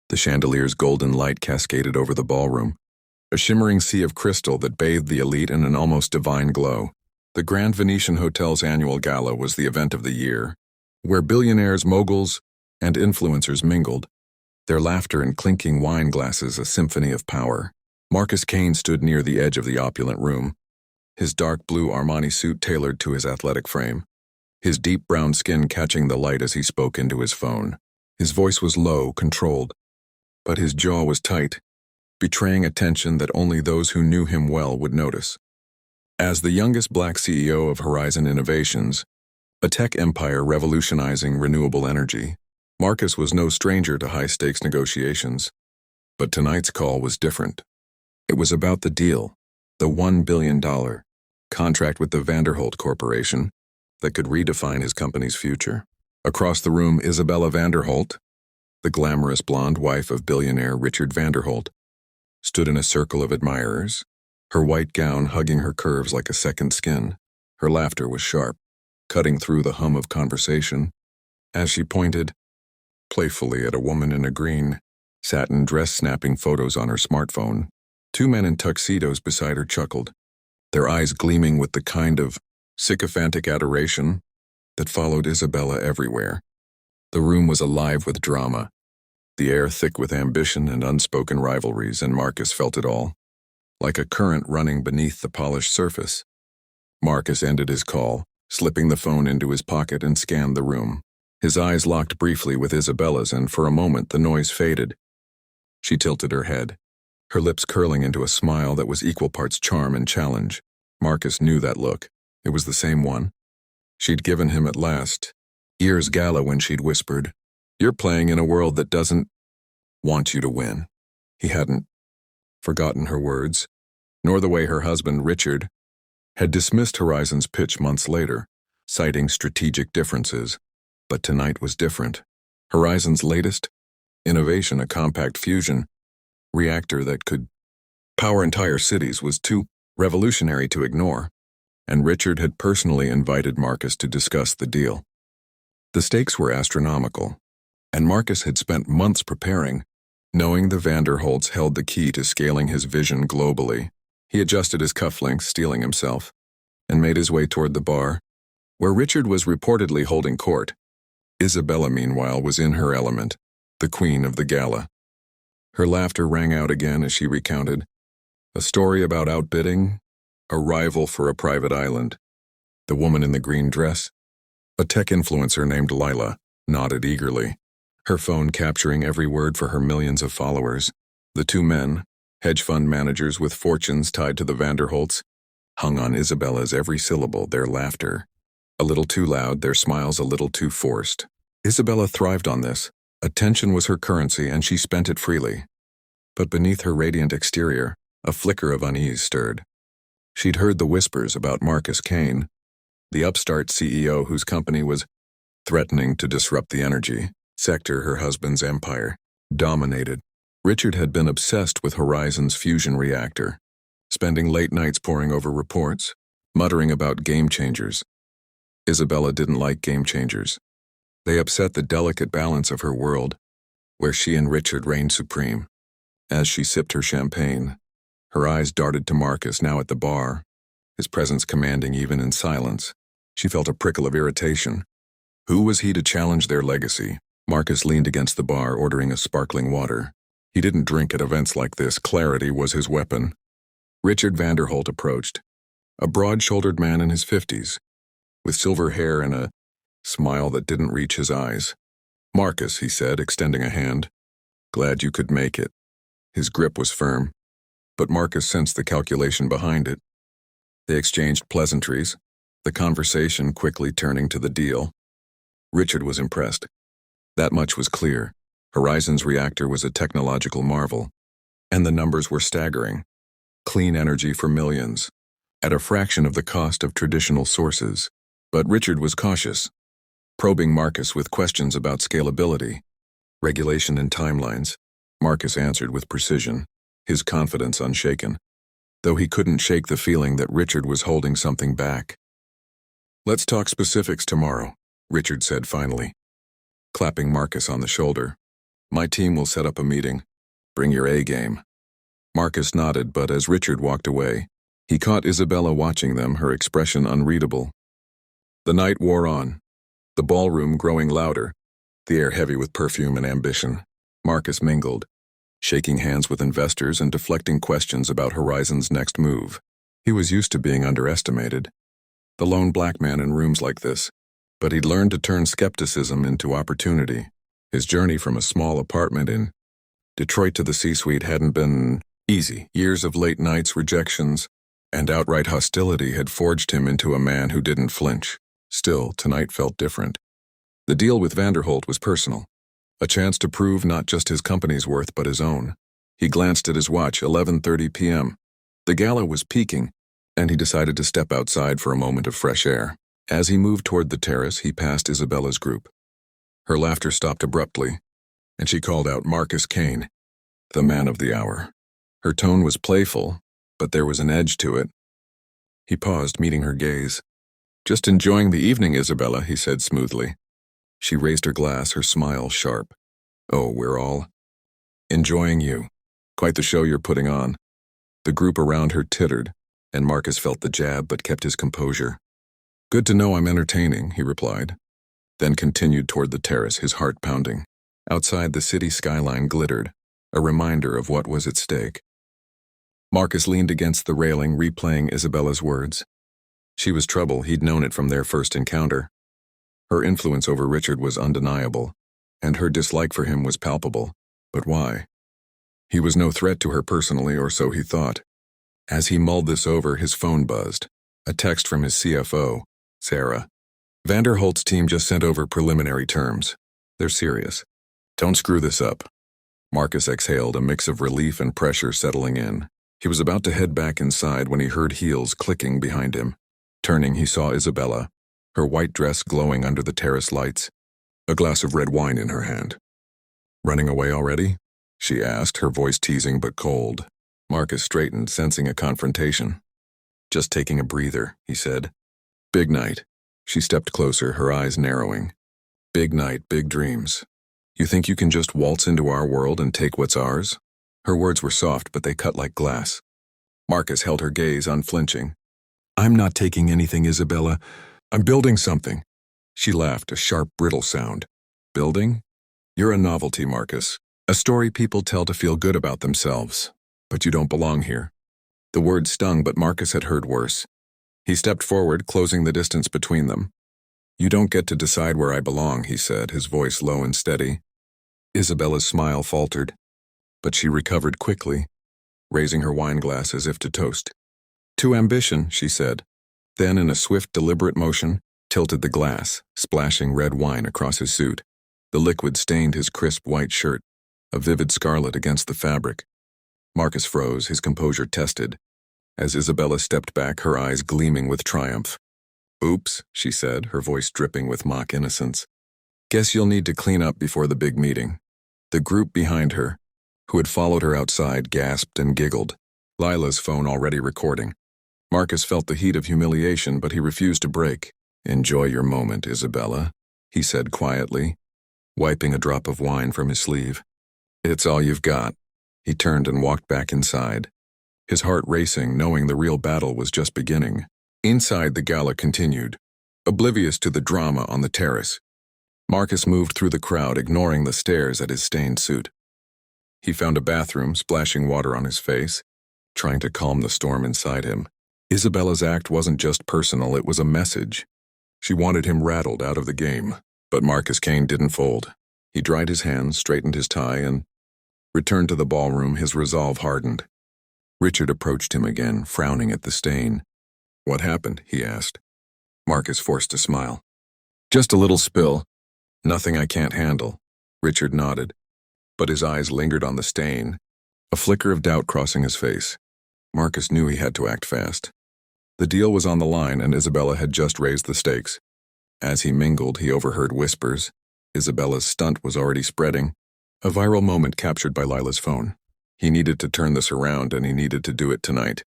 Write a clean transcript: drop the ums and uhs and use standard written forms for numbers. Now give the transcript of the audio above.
The chandelier's golden light cascaded over the ballroom, a shimmering sea of crystal that bathed the elite in an almost divine glow. The Grand Venetian Hotel's annual gala was the event of the year, where billionaires, moguls, and influencers mingled, their laughter and clinking wine glasses a symphony of power. Marcus Kane stood near the edge of the opulent room, his dark blue Armani suit tailored to his athletic frame, his deep brown skin catching the light as he spoke into his phone. His voice was low, controlled, but his jaw was tight, betraying a tension that only those who knew him well would notice. As the youngest black CEO of Horizon Innovations, a tech empire revolutionizing renewable energy, Marcus was no stranger to high-stakes negotiations. But tonight's call was different. It was about the deal, the $1 billion contract with the Vanderholt Corporation that could redefine his company's future. Across the room, Isabella Vanderholt, the glamorous blonde wife of billionaire Richard Vanderholt, stood in a circle of admirers, her white gown hugging her curves like a second skin. Her laughter was sharp, cutting through the hum of conversation, as she pointed playfully at a woman in a green satin dress snapping photos on her smartphone. Two men in tuxedos beside her chuckled, their eyes gleaming with the kind of sycophantic adoration that followed Isabella everywhere. The room was alive with drama, the air thick with ambition and unspoken rivalries, and Marcus felt it all, like a current running beneath the polished surface. Marcus ended his call, slipping the phone into his pocket, and scanned the room. His eyes locked briefly with Isabella's, and for a moment the noise faded. She tilted her head, her lips curling into a smile that was equal parts charm and challenge. Marcus knew that look. It was the same one she'd given him at last year's gala when she'd whispered, "You're playing in a world that doesn't want you to win." He hadn't forgotten her words, nor the way her husband, Richard, had dismissed Horizon's pitch months later, citing strategic differences. But tonight was different. Horizon's latest innovation, a compact fusion reactor that could power entire cities, was too revolutionary to ignore, and Richard had personally invited Marcus to discuss the deal. The stakes were astronomical, and Marcus had spent months preparing, knowing the Vanderholts held the key to scaling his vision globally. He adjusted his cufflinks, steeling himself, and made his way toward the bar, where Richard was reportedly holding court. Isabella, meanwhile, was in her element, the queen of the gala. Her laughter rang out again as she recounted a story about outbidding a rival for a private island. The woman in the green dress, a tech influencer named Lila, nodded eagerly, her phone capturing every word for her millions of followers. The two men, hedge fund managers with fortunes tied to the Vanderholts, hung on Isabella's every syllable, their laughter a little too loud, their smiles a little too forced. Isabella thrived on this. Attention was her currency, and she spent it freely. But beneath her radiant exterior, a flicker of unease stirred. She'd heard the whispers about Marcus Kane, the upstart CEO whose company was threatening to disrupt the energy sector her husband's empire dominated. Richard had been obsessed with Horizon's fusion reactor, spending late nights poring over reports, muttering about game changers. Isabella didn't like game changers. They upset the delicate balance of her world, where she and Richard reigned supreme. As she sipped her champagne, her eyes darted to Marcus, now at the bar, his presence commanding even in silence. She felt a prickle of irritation. Who was he to challenge their legacy? Marcus leaned against the bar, ordering a sparkling water. He didn't drink at events like this. Clarity was his weapon. Richard Vanderholt approached, a broad-shouldered man in his 50s, with silver hair and a smile that didn't reach his eyes. "Marcus," he said, extending a hand. "Glad you could make it." His grip was firm, but Marcus sensed the calculation behind it. They exchanged pleasantries, the conversation quickly turning to the deal. Richard was impressed. That much was clear. Horizon's reactor was a technological marvel, and the numbers were staggering. Clean energy for millions, at a fraction of the cost of traditional sources. But Richard was cautious, probing Marcus with questions about scalability, regulation, and timelines. Marcus answered with precision, his confidence unshaken, though he couldn't shake the feeling that Richard was holding something back. "Let's talk specifics tomorrow," Richard said finally, clapping Marcus on the shoulder. My team will set up a meeting. Bring your A game. Marcus nodded, but as Richard walked away, he caught Isabella watching them, her expression unreadable. The night wore on, the ballroom growing louder, the air heavy with perfume and ambition. Marcus mingled, shaking hands with investors and deflecting questions about Horizon's next move. He was used to being underestimated, the lone black man in rooms like this, but he'd learned to turn skepticism into opportunity. His journey from a small apartment in Detroit to the C-suite hadn't been easy. Years of late nights, rejections, and outright hostility had forged him into a man who didn't flinch. Still, tonight felt different. The deal with Vanderholt was personal, a chance to prove not just his company's worth but his own. He glanced at his watch, 11:30 p.m. The gala was peaking, and he decided to step outside for a moment of fresh air. As he moved toward the terrace, he passed Isabella's group. Her laughter stopped abruptly, and she called out Marcus Kane, the man of the hour. Her tone was playful, but there was an edge to it. He paused, meeting her gaze. "Just enjoying the evening, Isabella," he said smoothly. She raised her glass, her smile sharp. "Oh, we're all enjoying you. Quite the show you're putting on." The group around her tittered, and Marcus felt the jab but kept his composure. "Good to know I'm entertaining," he replied, then continued toward the terrace, his heart pounding. Outside, the city skyline glittered, a reminder of what was at stake. Marcus leaned against the railing, replaying Isabella's words. She was trouble, he'd known it from their first encounter. Her influence over Richard was undeniable, and her dislike for him was palpable. But why? He was no threat to her personally, or so he thought. As he mulled this over, his phone buzzed. A text from his CFO, Sarah. "Vanderholt's team just sent over preliminary terms. They're serious. Don't screw this up." Marcus exhaled, a mix of relief and pressure settling in. He was about to head back inside when he heard heels clicking behind him. Turning, he saw Isabella, her white dress glowing under the terrace lights, a glass of red wine in her hand. "Running away already?" she asked, her voice teasing but cold. Marcus straightened, sensing a confrontation. "Just taking a breather," he said. "Big night." She stepped closer, her eyes narrowing. "Big night, big dreams. You think you can just waltz into our world and take what's ours?" Her words were soft, but they cut like glass. Marcus held her gaze, unflinching. "I'm not taking anything, Isabella. I'm building something." She laughed, a sharp, brittle sound. "Building? You're a novelty, Marcus. A story people tell to feel good about themselves. But you don't belong here." The words stung, but Marcus had heard worse. He stepped forward, closing the distance between them. "You don't get to decide where I belong," he said, his voice low and steady. Isabella's smile faltered, but she recovered quickly, raising her wineglass as if to toast. "To ambition," she said. Then, in a swift, deliberate motion, tilted the glass, splashing red wine across his suit. The liquid stained his crisp white shirt, a vivid scarlet against the fabric. Marcus froze, his composure tested, as Isabella stepped back, her eyes gleaming with triumph. "Oops," she said, her voice dripping with mock innocence. "Guess you'll need to clean up before the big meeting." The group behind her, who had followed her outside, gasped and giggled, Lila's phone already recording. Marcus felt the heat of humiliation, but he refused to break. "Enjoy your moment, Isabella," he said quietly, wiping a drop of wine from his sleeve. "It's all you've got." He turned and walked back inside, his heart racing, knowing the real battle was just beginning. Inside, the gala continued, oblivious to the drama on the terrace. Marcus moved through the crowd, ignoring the stares at his stained suit. He found a bathroom, splashing water on his face, trying to calm the storm inside him. Isabella's act wasn't just personal, it was a message. She wanted him rattled out of the game. But Marcus Kane didn't fold. He dried his hands, straightened his tie, and returned to the ballroom, his resolve hardened. Richard approached him again, frowning at the stain. "What happened?" he asked. Marcus forced a smile. "Just a little spill. Nothing I can't handle." Richard nodded, but his eyes lingered on the stain, a flicker of doubt crossing his face. Marcus knew he had to act fast. The deal was on the line, and Isabella had just raised the stakes. As he mingled, he overheard whispers. Isabella's stunt was already spreading, a viral moment captured by Lila's phone. He needed to turn this around, and he needed to do it tonight.